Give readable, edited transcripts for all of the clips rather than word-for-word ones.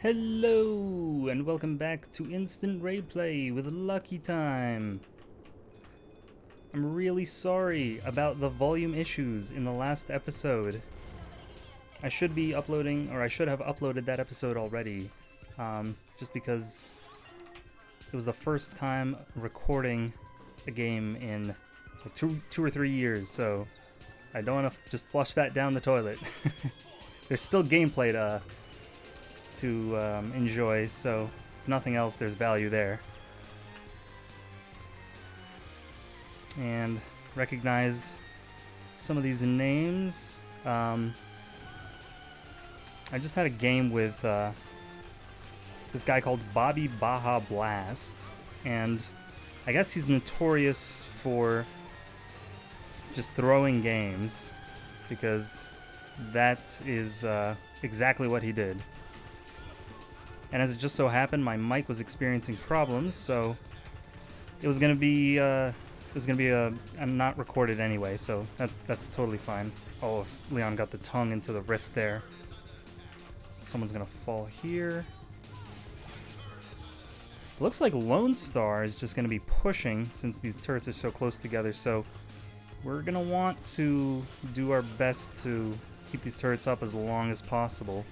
Hello, and welcome back to Instant Raeplay with Lucky Time. I'm really sorry about the volume issues in the last episode. I should be uploading, or I should have uploaded that episode already, just because it was the first time recording a game in like two or 3 years, so I don't want to just flush that down the toilet. There's still gameplay to enjoy, so if nothing else, there's value there. And recognize some of these names. I just had a game with this guy called Bobby Baja Blast, and I guess he's notorious for just throwing games, because that is exactly what he did. And as it just so happened, my mic was experiencing problems, so it was gonna be not recorded anyway. So that's totally fine. Oh, if Leon got the tongue into the rift there. Someone's gonna fall here. Looks like Lone Star is just gonna be pushing since these turrets are so close together. So we're gonna want to do our best to keep these turrets up as long as possible.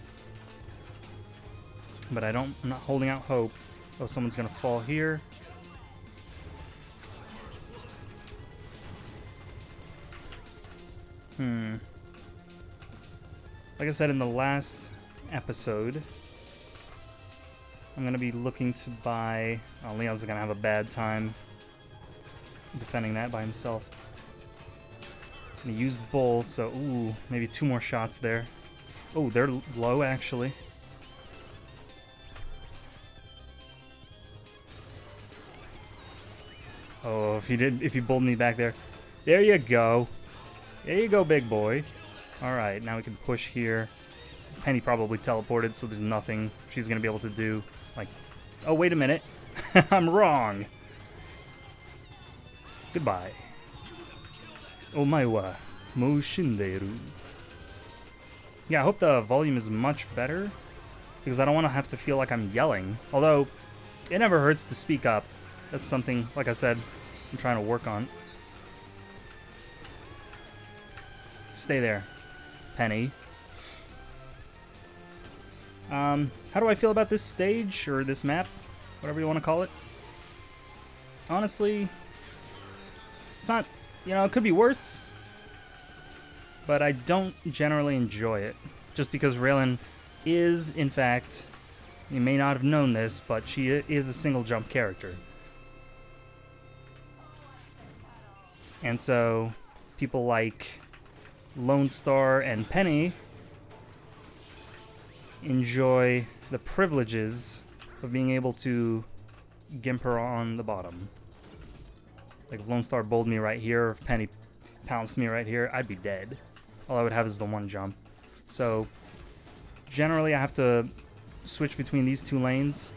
But I'm not holding out hope. Oh, someone's gonna fall here. Like I said in the last episode, I'm gonna be looking to buy... Oh, Leon's gonna have a bad time defending that by himself. And he used Bull, so ooh, maybe 2 more shots there. Oh, they're low actually. Oh, if he bulled me back there. There you go. There you go, big boy. Alright, now we can push here. Penny probably teleported, so there's nothing she's going to be able to do. Like, oh, wait a minute. I'm wrong. Goodbye. Omaiwa mo shinderu. Yeah, I hope the volume is much better, because I don't want to have to feel like I'm yelling. Although, it never hurts to speak up. That's something, like I said, I'm trying to work on. Stay there, Penny. How do I feel about this stage, or this map? Whatever you want to call it. Honestly, it's not, it could be worse. But I don't generally enjoy it. Just because Raylan is, in fact, you may not have known this, but she is a single jump character. And so, people like Lone Star and Penny enjoy the privileges of being able to gimp her on the bottom. Like, if Lone Star bowled me right here, or if Penny pounced me right here, I'd be dead. All I would have is the 1 jump. So, generally I have to switch between these 2 lanes.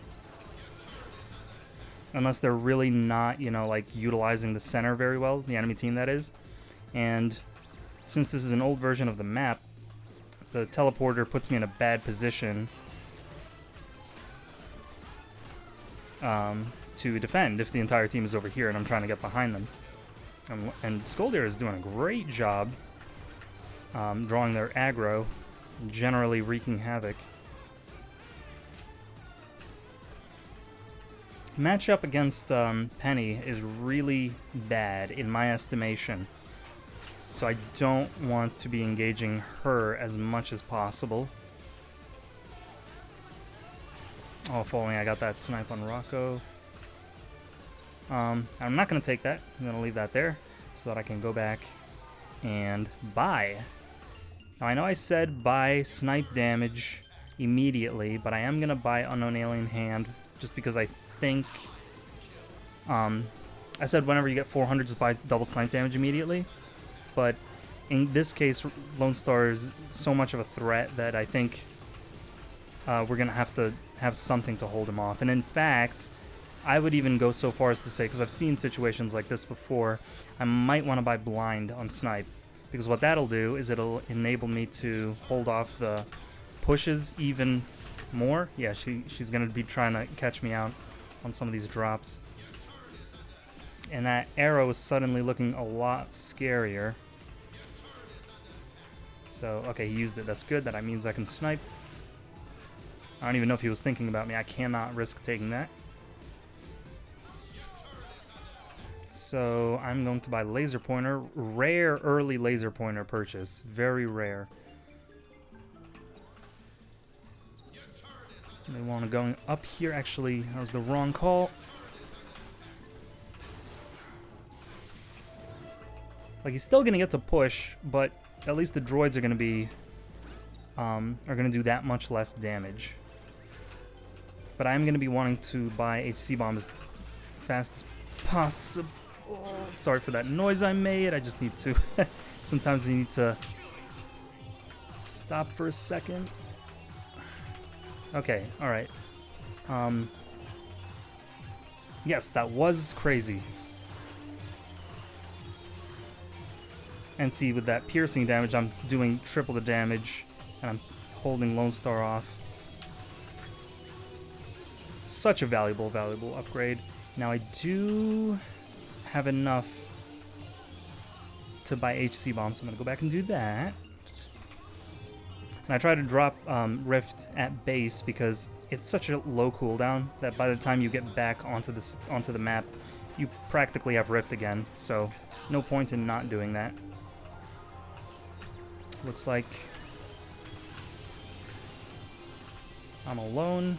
Unless they're really not, like, utilizing the center very well, the enemy team that is. And since this is an old version of the map, the teleporter puts me in a bad position to defend if the entire team is over here and I'm trying to get behind them. And Skoldir is doing a great job drawing their aggro, generally wreaking havoc. Matchup against Penny is really bad in my estimation, so I don't want to be engaging her as much as possible. Oh, if only I got that snipe on Rocco. I'm not going to take that. I'm going to leave that there so that I can go back and buy. Now, I know I said buy snipe damage immediately, but I am going to buy Unknown Alien Hand just because I think I said whenever you get 400 just buy double snipe damage immediately, but in this case Lone Star is so much of a threat that I think we're gonna have to have something to hold him off. And in fact, I would even go so far as to say, because I've seen situations like this before, I might want to buy blind on snipe, because what that'll do is it'll enable me to hold off the pushes even More? Yeah, she's gonna be trying to catch me out on some of these drops. And that arrow is suddenly looking a lot scarier. So, okay, he used it. That's good. That means I can snipe. I don't even know if he was thinking about me. I cannot risk taking that. So, I'm going to buy laser pointer. Rare early laser pointer purchase. Very rare. They want to go up here. Actually, that was the wrong call. Like, he's still going to get to push, but at least the droids are going to be, are going to do that much less damage. But I'm going to be wanting to buy HC bomb as fast as possible. Sorry for that noise I made. I just need to, sometimes you need to stop for a second. Okay, alright. Yes, that was crazy. And see, with that piercing damage, I'm doing triple the damage, and I'm holding Lone Star off. Such a valuable upgrade. Now I do have enough to buy HC bombs, so I'm gonna go back and do that. And I try to drop Rift at base because it's such a low cooldown that by the time you get back onto the map, you practically have Rift again. So no point in not doing that. Looks like I'm alone.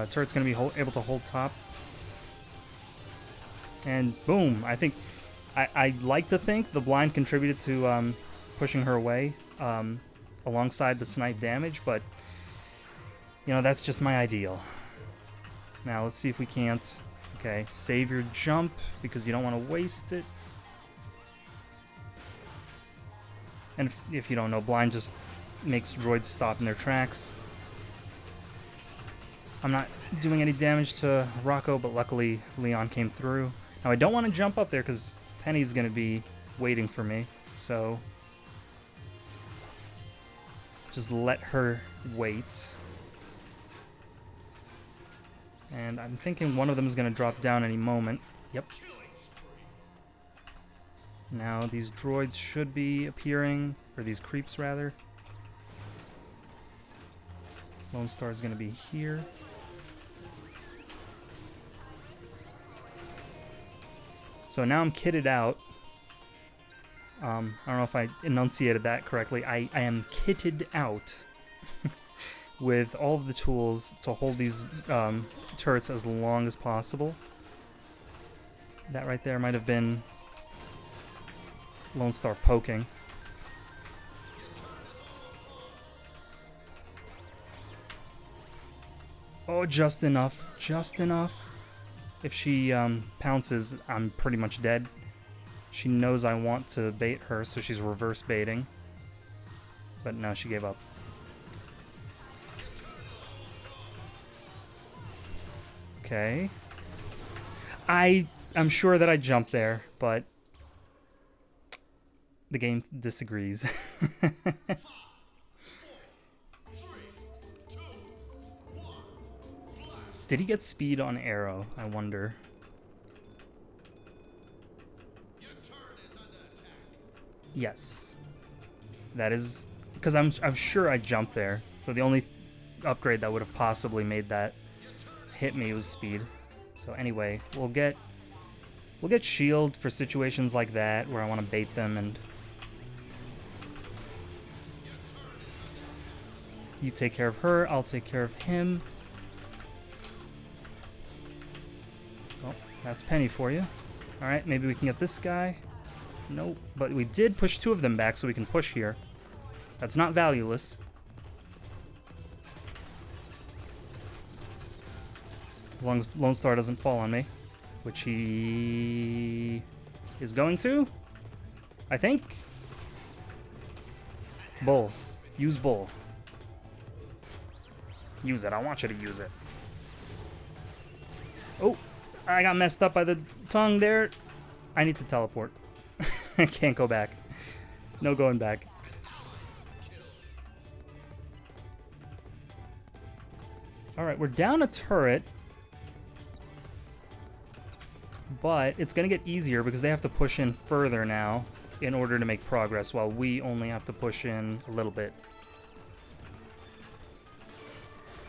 Turret's gonna be able to hold top. And boom, I think, I like to think the blind contributed to pushing her away alongside the snipe damage, but you know, that's just my ideal. Now let's see if we can't, okay, save your jump because you don't want to waste it. And if you don't know, blind just makes droids stop in their tracks. I'm not doing any damage to Rocco, but luckily Leon came through. Now I don't want to jump up there because Penny's going to be waiting for me, so just let her wait. And I'm thinking one of them is going to drop down any moment. Yep. Now these droids should be appearing, or these creeps rather. Lone Star is going to be here. So now I'm kitted out. I don't know if I enunciated that correctly. I am kitted out with all of the tools to hold these turrets as long as possible. That right there might have been Lone Star poking. Oh, just enough. Just enough. If she pounces, I'm pretty much dead. She knows I want to bait her, so she's reverse baiting. But no, she gave up. Okay. I'm sure that I jumped there, but the game disagrees. Did he get speed on arrow? I wonder. Yes. That is because I'm sure I jumped there. So the only upgrade that would have possibly made that hit me was speed. So anyway, we'll get shield for situations like that where I want to bait them, and you take care of her, I'll take care of him. That's Penny for you. Alright, maybe we can get this guy. Nope, but we did push two of them back, so we can push here. That's not valueless. As long as Lone Star doesn't fall on me. Which he is going to, I think. Bull. Use bull. Use it. I want you to use it. Oh! I got messed up by the tongue there. I need to teleport. I can't go back. No going back. Alright, we're down a turret. But it's going to get easier because they have to push in further now in order to make progress, while we only have to push in a little bit.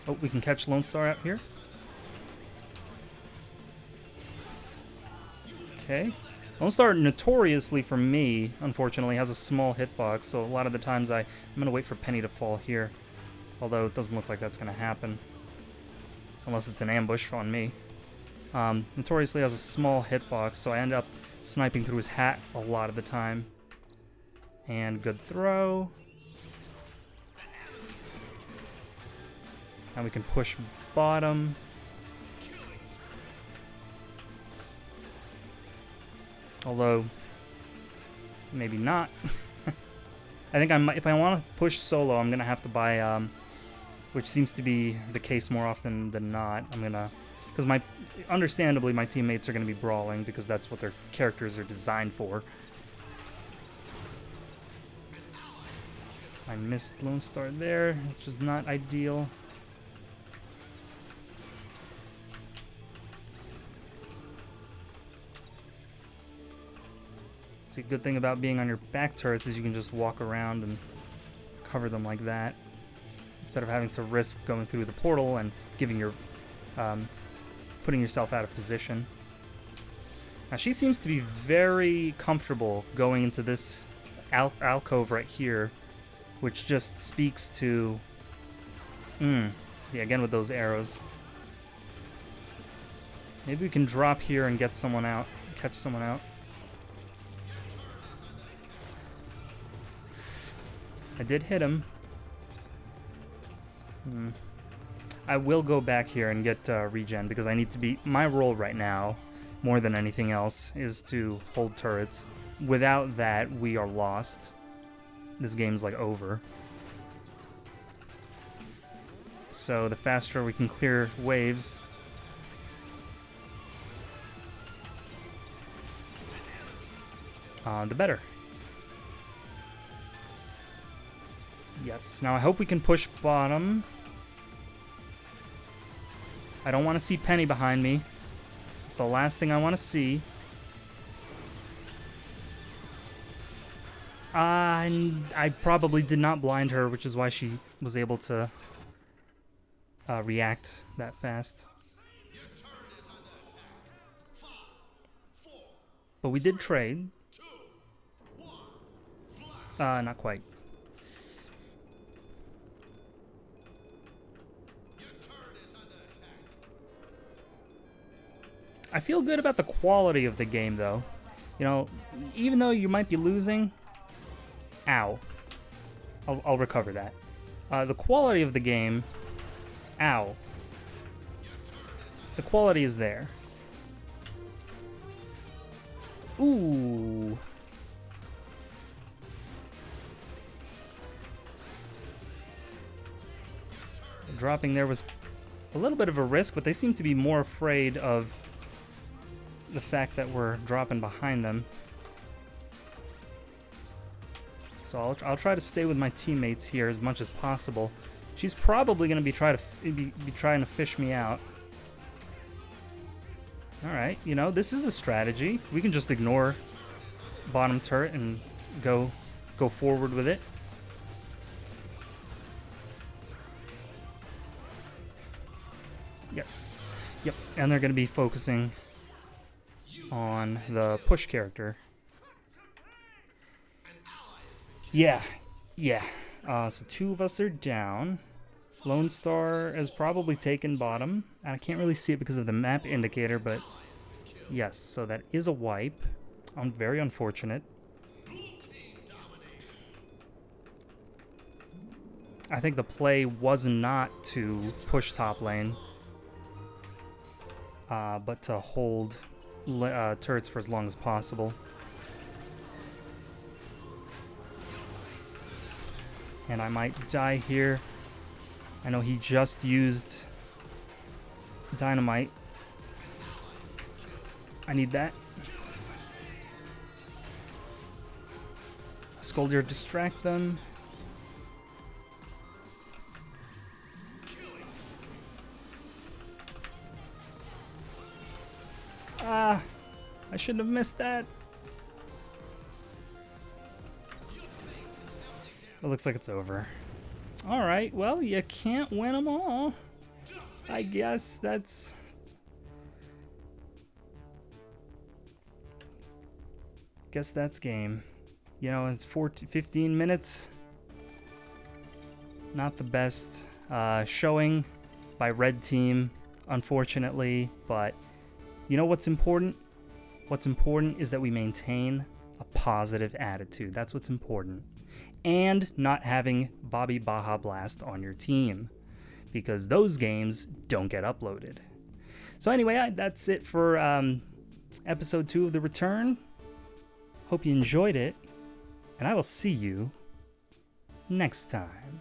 Oh, we can catch Lone Star out here. Okay. Lone Star, notoriously for me, unfortunately, has a small hitbox, so a lot of the times I'm going to wait for Penny to fall here. Although it doesn't look like that's going to happen. Unless it's an ambush on me. Notoriously has a small hitbox, so I end up sniping through his hat a lot of the time. And good throw. And we can push bottom. Although, maybe not. I think I might, if I want to push solo, I'm going to have to buy, which seems to be the case more often than not. I'm going to, because understandably, my teammates are going to be brawling because that's what their characters are designed for. I missed Lone Star there, which is not ideal. See, a good thing about being on your back turrets is you can just walk around and cover them like that, instead of having to risk going through the portal and giving your, putting yourself out of position. Now she seems to be very comfortable going into this alcove right here, which just speaks to, yeah, again with those arrows. Maybe we can drop here and get someone out, catch someone out. I did hit him. I will go back here and get regen because I need to be... My role right now, more than anything else, is to hold turrets. Without that, we are lost. This game's like over. So the faster we can clear waves, the better. Yes, now I hope we can push bottom. I don't want to see Penny behind me. It's the last thing I want to see. I probably did not blind her, which is why she was able to react that fast. But we did trade. Not quite. I feel good about the quality of the game, though. You know, even though you might be losing... Ow. I'll recover that. The quality of the game... Ow. The quality is there. Ooh. Dropping there was a little bit of a risk, but they seem to be more afraid of the fact that we're dropping behind them. So I'll try to stay with my teammates here as much as possible. She's probably going to be trying to fish me out. Alright, you know, this is a strategy. We can just ignore bottom turret and go forward with it. Yes. Yep, and they're going to be focusing on the push character. Yeah. So two of us are down. Lone Star has probably taken bottom. I can't really see it because of the map indicator, but yes, so that is a wipe. Very unfortunate. I think the play was not to push top lane, but to hold turrets for as long as possible. And I might die here. I know he just used dynamite. I need that. Skoldier, distract them. Ah, I shouldn't have missed that. It looks like it's over. All right, well, you can't win them all. I guess that's... Guess that's game. You know, it's 15 minutes. Not the best showing by red team, unfortunately, but you know what's important? What's important is that we maintain a positive attitude. That's what's important. And not having Bobby Baja Blast on your team, because those games don't get uploaded. So anyway, that's it for episode 2 of The Return. Hope you enjoyed it, and I will see you next time.